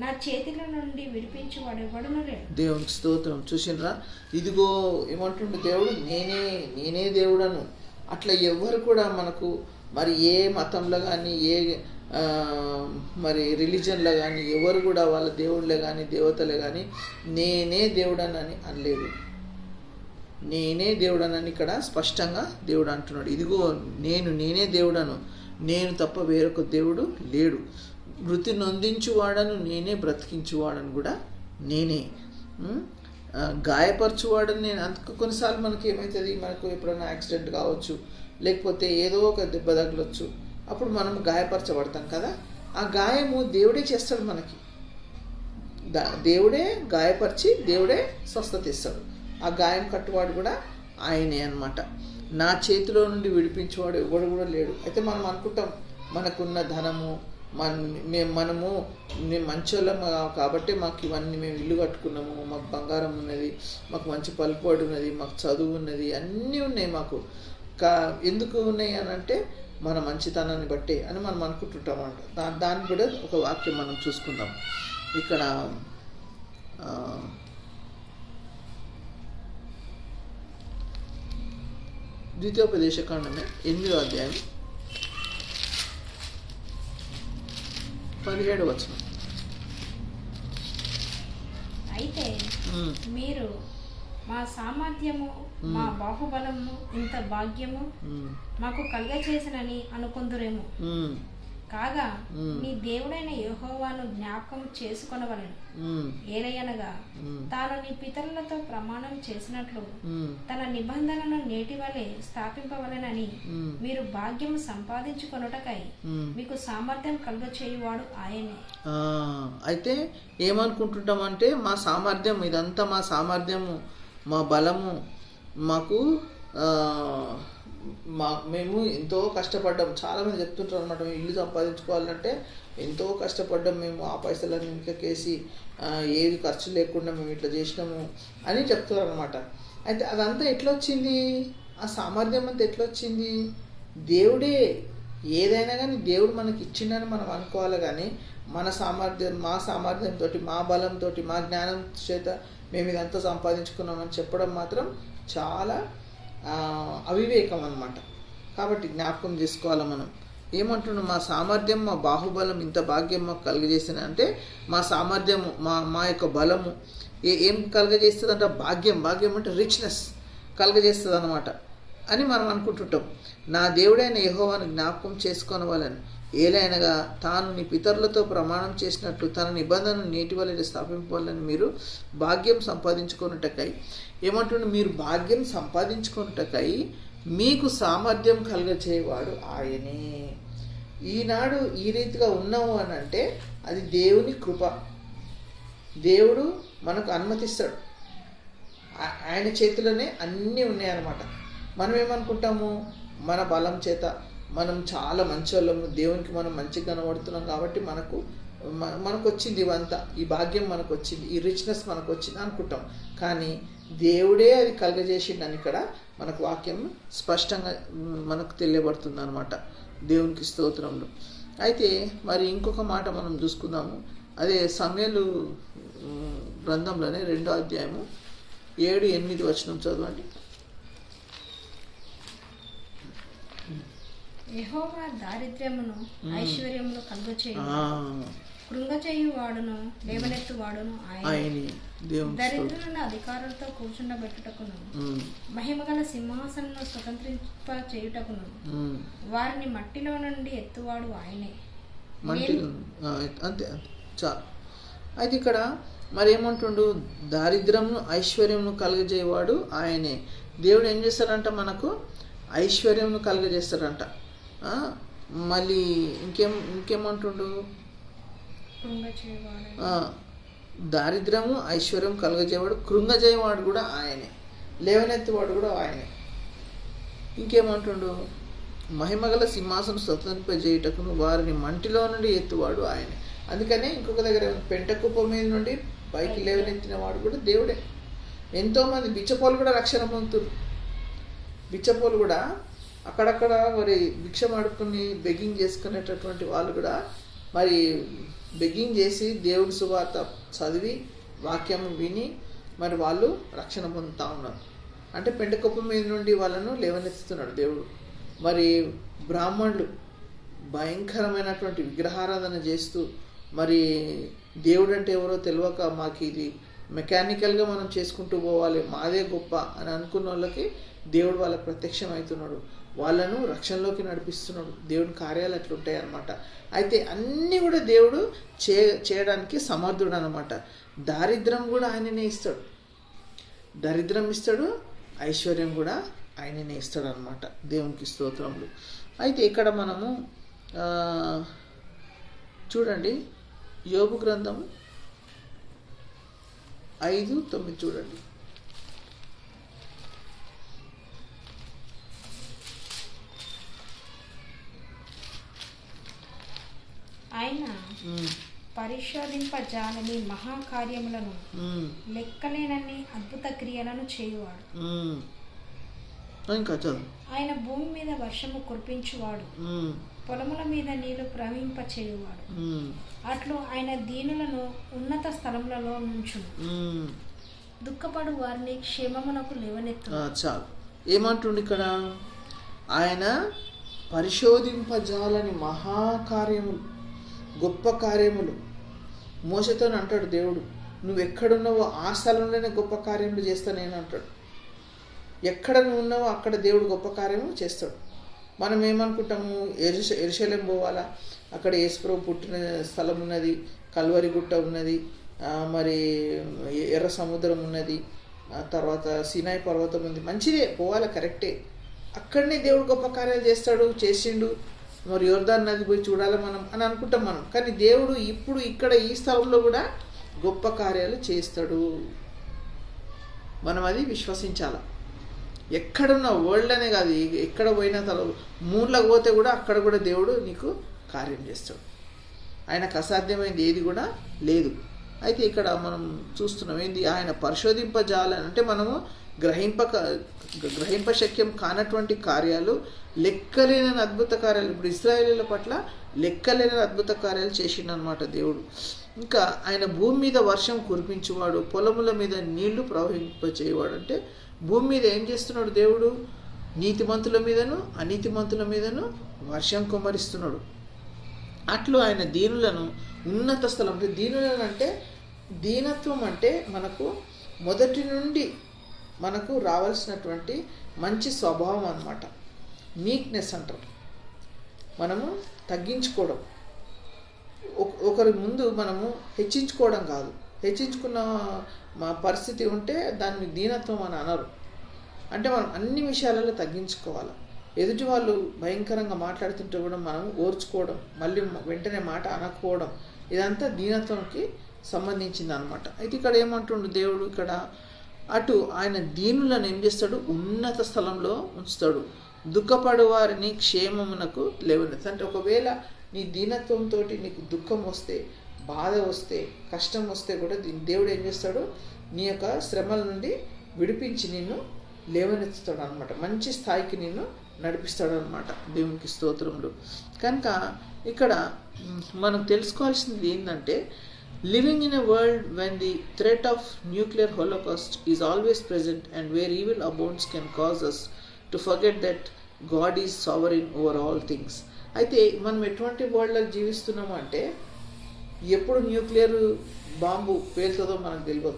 [SPEAKER 2] నా చేతిలో నుండి విడిపించు వాడెవడను లేడు.
[SPEAKER 1] దేవునికి స్తోత్రం. చూసినరా, ఇదిగో ఏమంటుండే దేవుడు, నేనే దేవుడను. అట్లా ఎవరు కూడా మనకు మరి ఏ మతంలో కానీ ఏ మరి రిలీజన్లో కానీ ఎవరు కూడా వాళ్ళ దేవుళ్ళే కానీ దేవతలే కానీ నేనే దేవుడనని అనలేదు. నేనే దేవుడనని ఇక్కడ స్పష్టంగా దేవుడు అంటున్నాడు. ఇదిగో నేనే దేవుడను, నేను తప్ప వేరొక దేవుడు లేడు. మృతి నొందించువాడను నేనే, బ్రతికించువాడను కూడా నేనే, గాయపరచువాడని నేను. అందుకు కొన్నిసార్లు మనకి ఏమవుతుంది, మనకు ఎప్పుడైనా యాక్సిడెంట్ కావచ్చు, లేకపోతే ఏదో ఒక దెబ్బ తగలొచ్చు, అప్పుడు మనం గాయపరచబడతాం కదా. ఆ గాయము దేవుడే చేస్తాడు మనకి. దేవుడే గాయపరిచి దేవుడే స్వస్థత ఇస్తాడు. ఆ గాయం కట్టువాడు కూడా ఆయనే అన్నమాట. నా చేతిలో నుండి విడిపించేవాడు ఎవడు కూడా లేడు. అయితే మనం అనుకుంటాం మనకున్న ధనము మనము మంచోళ్ళం కాబట్టి మాకు ఇవన్నీ మేము ఇల్లు కట్టుకున్నాము, మాకు బంగారం ఉన్నది, మాకు మంచి పలుకుబడి ఉన్నది, మాకు చదువు ఉన్నది, అన్నీ ఉన్నాయి మాకు. ఎందుకు ఉన్నాయి అని అంటే మన మంచితనాన్ని బట్టే అని మనం అనుకుంటుంటామంట. దాన్ని కూడా ఒక వాక్యం మనం చూసుకుందాం. ఇక్కడ ద్వితీయోపదేశకాండమే 8వ అధ్యాయం 17వ వచనం.
[SPEAKER 2] అయితే మీరు మా సామర్థ్యము మా బాహుబలము ఇంత భాగ్యము మాకు కలుగచేసినని అనుకుందురేమో. కాగా నీ దేవుడైన యెహోవాను జ్ఞాపకం చేసుకొనవలెను. ఏలయనగా తాను నీ పితరులతో ప్రమాణం చేసినట్లు తన నిబంధనను నేటి వలె స్థాపింపవలెనని మీరు భాగ్యం సంపాదించుకొనుటకై మీకు సామర్థ్యం కలుగచేయువాడు ఆయనే.
[SPEAKER 1] అయితే ఏమనుకుంటుంటామంటే మా సామర్థ్యం ఇదంతా, మా సామర్థ్యము, మా బలము, మాకు మేము ఎంతో కష్టపడ్డాం. చాలామంది చెప్తుంటారు అనమాట, మేము ఇల్లు సంపాదించుకోవాలంటే ఎంతో కష్టపడ్డాం, మేము ఆ పైసలన్నీ ఇంకేసి ఏది ఖర్చు లేకుండా మేము ఇట్లా చేసినాము అని చెప్తున్నారు అనమాట. అయితే అదంతా ఎట్లా వచ్చింది? ఆ సామర్థ్యం అంతా ఎట్లా వచ్చింది? దేవుడే. ఏదైనా కానీ దేవుడు మనకి ఇచ్చిండని మనం అనుకోవాలి. కానీ మా సామర్థ్యంతో, మా బలంతో, మా జ్ఞానం చేత మేము ఇదంతా సంపాదించుకున్నామని చెప్పడం మాత్రం చాలా అవివేకం అన్నమాట. కాబట్టి జ్ఞాపకం చేసుకోవాలి మనం. ఏమంటున్నాం? మా సామర్థ్యం, మా బాహుబలం ఇంత భాగ్యం మాకు కలుగజేసిన అంటే మా సామర్థ్యము, మా యొక్క బలము ఏం కలుగజేస్తుంది అంటే భాగ్యం అంటే రిచ్నెస్ కలుగజేస్తుంది అన్నమాట అని మనం అనుకుంటుంటాం. నా దేవుడైన యెహోవాను జ్ఞాపకం చేసుకోవాలని ఏలైనగా తాను నీ పితరులతో ప్రమాణం చేసినట్లు తన నిబంధనను నేటి వలె స్థాపింపాలని మీరు భాగ్యం సంపాదించుకున్నటకై. ఏమంటుండే? మీరు భాగ్యం సంపాదించుకున్నటకై మీకు సామర్థ్యం కలుగచేవాడు ఆయనే. ఈనాడు ఈ రీతిగా ఉన్నాము అని అంటే అది దేవుని కృప. దేవుడు మనకు అనుమతిస్తాడు. ఆయన చేతిలోనే అన్నీ ఉన్నాయన్నమాట. మనం ఏమనుకుంటాము? మన బలం చేత మనం చాలా మంచి వాళ్ళము, దేవునికి మనం మంచిగా కనబడుతున్నాం కాబట్టి మనకు వచ్చింది ఇవంతా, ఈ భాగ్యం మనకు వచ్చింది, ఈ రిచ్నెస్ మనకు వచ్చింది అనుకుంటాం. కానీ దేవుడే అది కలుగజేసిండని ఇక్కడ మనకు వాక్యం స్పష్టంగా మనకు తెలియబడుతుంది అనమాట. దేవునికి స్తోత్రములు. అయితే మరి ఇంకొక మాట మనం చూసుకుందాము. అదే సమూయేలు గ్రంథంలోనే 2వ అధ్యాయము 7-8 వచనం చదవండి.
[SPEAKER 2] యెహోవా దారిద్ర్యమును ఐశ్వర్యమును కలుగచేయును, కృంగచేయువాడును లేవనెత్తువాడును ఆయనే. దరిద్రులను అధికారులతో కూర్చుండబెట్టుటకును మహిమగల సింహాసనను స్వతంత్రింప చేయుటకును వారిని మట్టిలో నుండి ఎత్తువాడు ఆయనే.
[SPEAKER 1] అంతే చాలు. అయితే ఇక్కడ మరి ఏమంటుండు? దారిద్ర్యమును ఐశ్వర్యమును కలుగజేయవాడు ఆయనే. దేవుడు ఏం చేస్తాడంట? మనకు ఐశ్వర్యమును కలుగజేస్తాడంట. మళ్ళీ ఇంకేమంటుండు? దారిద్ర్యము ఐశ్వర్యం కలుగజేవాడు, కృంగజేయవాడు కూడా ఆయనే, లేవనెత్తివాడు కూడా ఆయనే. ఇంకేమంటుండు? మహిమగల సింహాసనం స్వతంత్రింపజేయుటకును వారిని మంటిలో నుండి ఎత్తువాడు ఆయనే. అందుకనే ఇంకొక దగ్గర పెంట కుప్ప మీద నుండి పైకి లేవనెత్తిన వాడు కూడా దేవుడే. ఎంతోమంది బిచ్చపోలు కూడా రక్షణ పొందుతున్నారు. బిచ్చపోలు కూడా అక్కడక్కడ మరి భిక్షం అడుక్కుని బెగ్గింగ్ చేసుకునేటటువంటి వాళ్ళు కూడా మరి బెగ్గింగ్ చేసి దేవుడి సువార్త చదివి వాక్యం విని మరి వాళ్ళు రక్షణ పొందుతూ ఉన్నారు. అంటే పెంటకొప్ప మీద నుండి వాళ్ళను లేవనెత్తుతున్నాడు దేవుడు. మరి బ్రాహ్మణులు భయంకరమైనటువంటి విగ్రహారాధన చేస్తూ మరి దేవుడు అంటే ఎవరో తెలియక మాకు ఇది మెకానికల్గా మనం చేసుకుంటూ పోవాలి, మాదే గొప్ప అని అనుకున్న వాళ్ళకి దేవుడు వాళ్ళకి ప్రత్యక్షం అవుతున్నాడు, వాళ్ళను రక్షణలోకి నడిపిస్తున్నాడు. దేవుని కార్యాలు అట్లుంటాయి అన్నమాట. అయితే అన్నీ కూడా దేవుడు చేయడానికి సమర్థుడు అన్నమాట. దారిద్రం కూడా ఆయననే ఇస్తాడు, దరిద్రం ఇస్తాడు, ఐశ్వర్యం కూడా ఆయననే ఇస్తాడు అన్నమాట. దేవునికి స్తోత్రములు. అయితే ఇక్కడ మనము చూడండి, యోబు గ్రంథము 5:9 చూడండి.
[SPEAKER 2] పరిశోధింపజాలని మహాకార్యములను లెక్కలేనన్ని అద్భుత క్రియలను చేయువాడు.
[SPEAKER 1] ఇంకా చదువు.
[SPEAKER 2] ఆయన భూమి మీద వర్షము కురిపించువాడు, పొలముల మీద నీళ్లు ప్రవహింపచేయువాడు. అట్లు ఆయన దీనులను ఉన్నత స్థలములలో నుంచును, దుఃఖపడు వారిని క్షేమమునకు లేవనెత్తు.
[SPEAKER 1] చాలు. ఏమంటుండు ఇక్కడ? ఆయన పరిశోధింపజాలని మహాకార్యములు, గొప్ప కార్యములు. మోషతో అంటాడు దేవుడు, నువ్వు ఎక్కడున్నావో ఆ స్థలంలోనే గొప్ప కార్యములు చేస్తా నేను అంటాడు. ఎక్కడ నువ్వు ఉన్నావో అక్కడ దేవుడు గొప్ప కార్యము చేస్తాడు. మనం ఏమనుకుంటాము, యెరూషలేము పోవాలా, అక్కడ యేసుప్రభు పుట్టిన స్థలం ఉన్నది, కల్వరి గుట్ట ఉన్నది, మరి ఎర్ర సముద్రం ఉన్నది, తర్వాత సినాయి పర్వతం ఉంది, మంచిదే, పోవాలా, కరెక్టే. అక్కడనే దేవుడు గొప్ప కార్యాలు చేసిండు. మరి యోర్దాన్ నది పోయి చూడాలి మనం అని అనుకుంటాం మనం. కానీ దేవుడు ఇప్పుడు ఇక్కడ ఈ స్థలంలో కూడా గొప్ప కార్యాలు చేస్తాడు. మనం అది విశ్వసించాలి. ఎక్కడున్న వరల్డ్ అనే కాదు, ఎక్కడ పోయినా మూన్లకు పోతే కూడా అక్కడ కూడా దేవుడు నీకు కార్యం చేస్తాడు. ఆయనకు అసాధ్యమైంది ఏది కూడా లేదు. అయితే ఇక్కడ మనం చూస్తున్నాం ఏంది, ఆయన పరిశోధింపజాలని అంటే మనము గ్రహింపశక్యం కానటువంటి కార్యాలు, లెక్కలేని అద్భుత కార్యాలు. ఇప్పుడు ఇశ్రాయేలీల పట్ల లెక్కలేని అద్భుత కార్యాలు చేసిండనమాట దేవుడు. ఇంకా ఆయన భూమి మీద వర్షం కురిపించేవాడు, పొలముల మీద నీళ్లు ప్రవహింపచేయవాడు. అంటే భూమి మీద ఏం చేస్తున్నాడు దేవుడు? నీతిమంతుల మీదను అనీతిమంతుల మీదను వర్షం కుమ్మరిస్తున్నాడు. అట్లు ఆయన దీనులను ఉన్నత స్థలం. అంటే దీనులను అంటే దీనత్వం అంటే మనకు మొదటి నుండి మనకు రావాల్సినటువంటి మంచి స్వభావం అన్నమాట. మీక్నెస్ అంటారు. మనము తగ్గించుకోవడం, ఒకరి ముందు మనము హెచ్చించుకోవడం కాదు. హెచ్చించుకున్న మా పరిస్థితి ఉంటే దాన్ని దీనత్వం అని అనరు. అంటే మనం అన్ని విషయాలలో తగ్గించుకోవాలి. ఎదుటి వాళ్ళు భయంకరంగా మాట్లాడుతుంటే కూడా మనం ఓర్చుకోవడం, మళ్ళీ వెంటనే మాట అనకపోవడం, ఇదంతా దీనత్వంకి సంబంధించింది అనమాట. అయితే ఇక్కడ ఏమంటుండు దేవుడు? ఇక్కడ అటు ఆయన దీనులను ఏం చేస్తాడు? ఉన్నత స్థలంలో ఉంచుతాడు, దుఃఖపడు వారిని క్షేమమునకు లేవనెత్తు. అంటే ఒకవేళ నీ దీనత్వంతో నీకు దుఃఖం వస్తే, బాధ వస్తే, కష్టం వస్తే కూడా దేవుడు ఏం చేస్తాడు? నీ యొక్క శ్రమల నుండి విడిపించి నిన్ను లేవనెత్తుతాడు అనమాట. మంచి స్థాయికి నిన్ను నడిపిస్తాడు అనమాట. దేవునికి స్తోత్రములు. కనుక ఇక్కడ మనం తెలుసుకోవాల్సింది ఏంటంటే, living in a world when the threat of nuclear holocaust is always present and where evil abounds can cause us to forget that God is sovereign over all things. అయితే మనం ఎటువంటి వరల్డ్లో జీవిస్తున్నాము అంటే, ఎప్పుడు న్యూక్లియర్ బాంబు పేలుతుందో మనకు తెలియదు.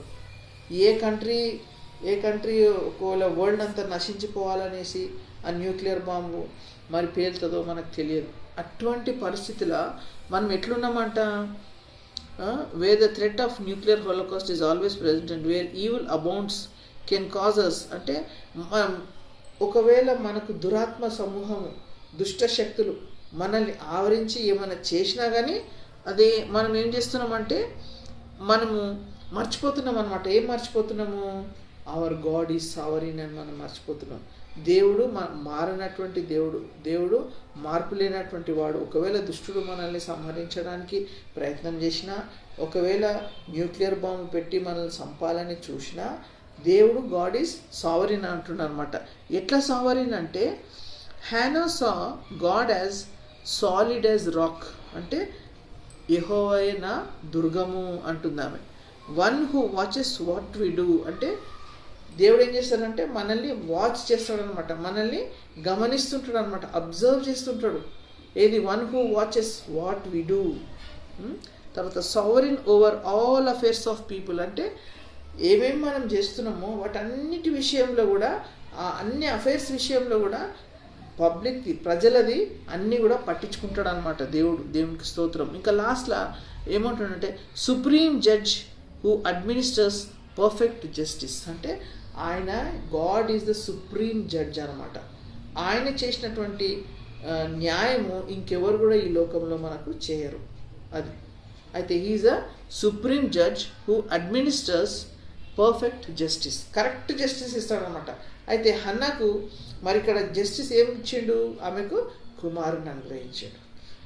[SPEAKER 1] ఏ country ఒకవేళ world అంతా నశించిపోవాలనేసి ఆ న్యూక్లియర్ బాంబు మరి పేలుతుందో మనకు తెలియదు. అటువంటి పరిస్థితిలో మనం ఎట్లున్నామంట? Where the threat of nuclear holocaust is always present and where evil abounds can causes. అంటే ఒకవేళ మనకు దురాత్మ సమూహము, దుష్ట శక్తులు మనల్ని ఆవరించి ఏమైనా చేసినా కానీ అది మనం ఏం చేస్తున్నామంటే మనము మర్చిపోతున్నాం అనమాట. ఏం మర్చిపోతున్నాము? అవర్ గాడ్ ఈజ్ సావరీన్ అని మనం మర్చిపోతున్నాం. దేవుడు మారినటువంటి దేవుడు మార్పు లేనటువంటి వాడు. ఒకవేళ దుష్టుడు మనల్ని సంహరించడానికి ప్రయత్నం చేసినా, ఒకవేళ న్యూక్లియర్ బాంబు పెట్టి మనల్ని చంపాలని చూసినా, దేవుడు గాడ్ ఈజ్ సావరీన్ అంటున్నాడు అనమాట. ఎట్లా సావరీన్ అంటే, Hannah saw God as solid as rock. అంటే యెహోవాయే నా దుర్గము అంటుంది ఆమె. One who watches what we do. అంటే దేవుడు ఏం చేస్తాడంటే మనల్ని వాచ్ చేస్తాడనమాట, మనల్ని గమనిస్తుంటాడు అనమాట, అబ్జర్వ్ చేస్తుంటాడు. ఏది? One who watches what we do. తర్వాత sovereign over all affairs of people. అంటే ఏమేమి మనం చేస్తున్నామో వాటన్నిటి విషయంలో కూడా, ఆ అన్ని అఫైర్స్ విషయంలో కూడా పబ్లిక్ది, ప్రజలది అన్నీ కూడా పట్టించుకుంటాడు అనమాట దేవుడు. దేవునికి స్తోత్రం. ఇంకా లాస్ట్లో ఏమంటాడంటే, supreme judge who administers perfect justice. అంటే ఆయన God is the supreme judge అనమాట. ఆయన చేసినటువంటి న్యాయము ఇంకెవరు కూడా ఈ లోకంలో మనకు చేయరు. అది అయితే he is a supreme judge who administers perfect justice. Correct justice ఇస్తాడనమాట. అయితే హన్నాకు మరి ఇక్కడ జస్టిస్ ఏమి ఇచ్చిండు? ఆమెకు కుమారుని అనుగ్రహించాడు.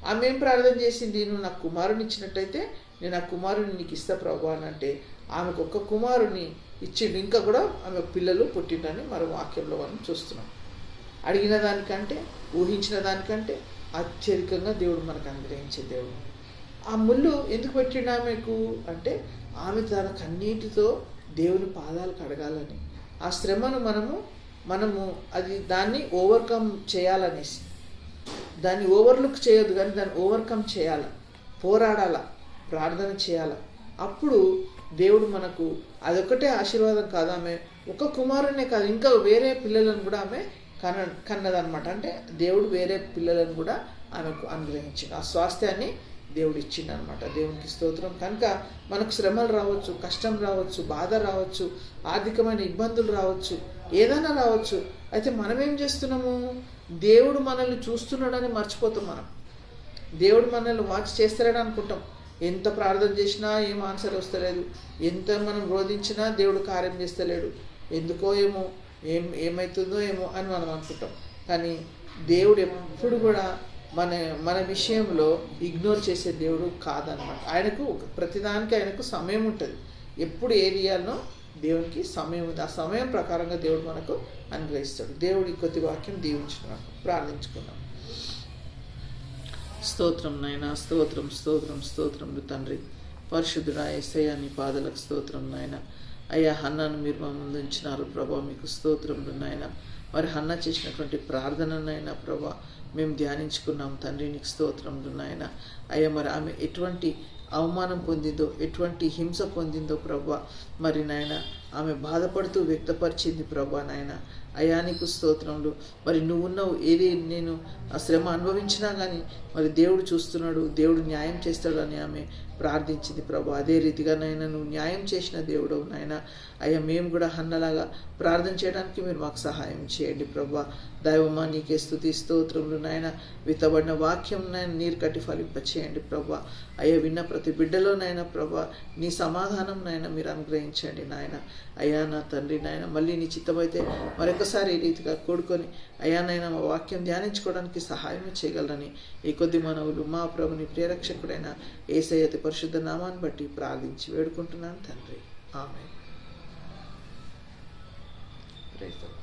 [SPEAKER 1] ఆమె ఏం ప్రార్థన చేసింది? నువ్వు నాకు కుమారుని ఇచ్చినట్టయితే నేను ఆ కుమారుని నీకు ఇస్తా ప్రభు అని అంటే ఆమెకు ఒక్క కుమారుని ఇచ్చిండు. ఇంకా కూడా ఆమె పిల్లలు పుట్టిండని మరో వాక్యంలో మనం చూస్తున్నాం. అడిగిన దానికంటే, ఊహించిన దానికంటే అత్యధికంగా దేవుడు మనకు అనుగ్రహించే దేవుడు. ఆ ముళ్ళు ఎందుకు పెట్టిండు ఆమెకు అంటే ఆమె తన కన్నీటితో దేవుని పాదాలు కడగాలని, ఆ శ్రమను మనము దాన్ని ఓవర్కమ్ చేయాలనేసి, దాన్ని ఓవర్లుక్ చేయొద్దు కానీ దాన్ని ఓవర్కమ్ చేయాల, పోరాడాల, ప్రార్థన చేయాల. అప్పుడు దేవుడు మనకు అదొక్కటే ఆశీర్వాదం కాదు, ఆమె ఒక కుమారునే కాదు ఇంకా వేరే పిల్లలను కూడా ఆమె కన్నదనమాట. అంటే దేవుడు వేరే పిల్లలను కూడా ఆమెకు అనుగ్రహించిండు, ఆ స్వాస్థ్యాన్ని దేవుడు ఇచ్చిండు అనమాట. దేవునికి స్తోత్రం. కనుక మనకు శ్రమలు రావచ్చు, కష్టం రావచ్చు, బాధ రావచ్చు, ఆర్థికమైన ఇబ్బందులు రావచ్చు, ఏదైనా రావచ్చు. అయితే మనం ఏం చేస్తున్నాము, దేవుడు మనల్ని చూస్తున్నాడని మర్చిపోతాం. దేవుడు మనల్ని వాచ్ చేస్తారని అనుకుంటాం. ఎంత ప్రార్థన చేసినా ఏం ఆన్సర్ వస్తలేదు, ఎంత మనం రోధించినా దేవుడు కార్యం చేస్తలేడు, ఎందుకో ఏమో, ఏమవుతుందో ఏమో అని మనం అనుకుంటాం. కానీ దేవుడు ఎప్పుడు కూడా మన విషయంలో ఇగ్నోర్ చేసే దేవుడు కాదనమాట. ఆయనకు ప్రతిదానికి ఆయనకు సమయం ఉంటుంది. ఎప్పుడు ఏది ఇవ్వాలనో దేవునికి సమయం ఉంది. ఆ సమయం ప్రకారంగా దేవుడు మనకు అనుగ్రహిస్తాడు. దేవుడి కొద్ది వాక్యం దీవించుకున్నాం, ప్రార్థించుకున్నాం. స్తోత్రం నాయన, స్తోత్రం స్తోత్రం స్తోత్రములు తండ్రి. పరిశుద్ధుడా యేసయ్య నీ పాదలకు స్తోత్రం నాయన. అయ్యా హన్నాను మీరు మా ముందు ఉంచినారు ప్రభా, మీకు స్తోత్రములు నాయన. మరి హన్న చేసినటువంటి ప్రార్థననైనా ప్రభా మేము ధ్యానించుకున్నాం తండ్రి, నీకు స్తోత్రములు నాయన. అయ్యా మరి ఆమె ఎటువంటి అవమానం పొందిందో, ఎటువంటి హింస పొందిందో ప్రభా, మరి నాయన ఆమె బాధపడుతూ వ్యక్తపరిచింది ప్రభా నాయన. అయ్యా నీకు స్తోత్రములు. మరి నువ్వున్నావు, ఏది నేను ఆ శ్రమ అనుభవించినా కానీ మరి దేవుడు చూస్తున్నాడు, దేవుడు న్యాయం చేస్తాడని ఆమె ప్రార్థించింది ప్రభా. అదే రీతిగా నాయన నువ్వు న్యాయం చేసిన దేవుడు నాయన. అయ్యా మేము కూడా హన్నలాగా ప్రార్థన చేయడానికి మీరు మాకు సహాయం చేయండి ప్రభా. దైవమా నీకే స్తుతి స్తోత్రములు నాయన. విత్తబడిన వాక్యం నాయన నీరు కట్టి ఫలింపచేయండి ప్రభా. అయ్యా విన్న ప్రతి బిడ్డలోనైనా ప్రభా నీ సమాధానం నాయన మీరు అనుగ్రహించండి నాయన. అయ్యా నా తండ్రి నాయన, మళ్ళీ నీ చిత్తమైతే మరొకసారి ఈ రీతిగా కూడుకొని అయ్యా నాయన మా వాక్యం ధ్యానించుకోవడానికి సహాయం చేయగలరని ఈ కొద్ది మనవులు మా ప్రభుని ప్రియరక్షకుడైన యేసయ్య అతి పరిశుద్ధ నామాన్ని బట్టి ప్రార్థించి వేడుకుంటున్నాను తండ్రి. ఆమేన్. Praise the lord.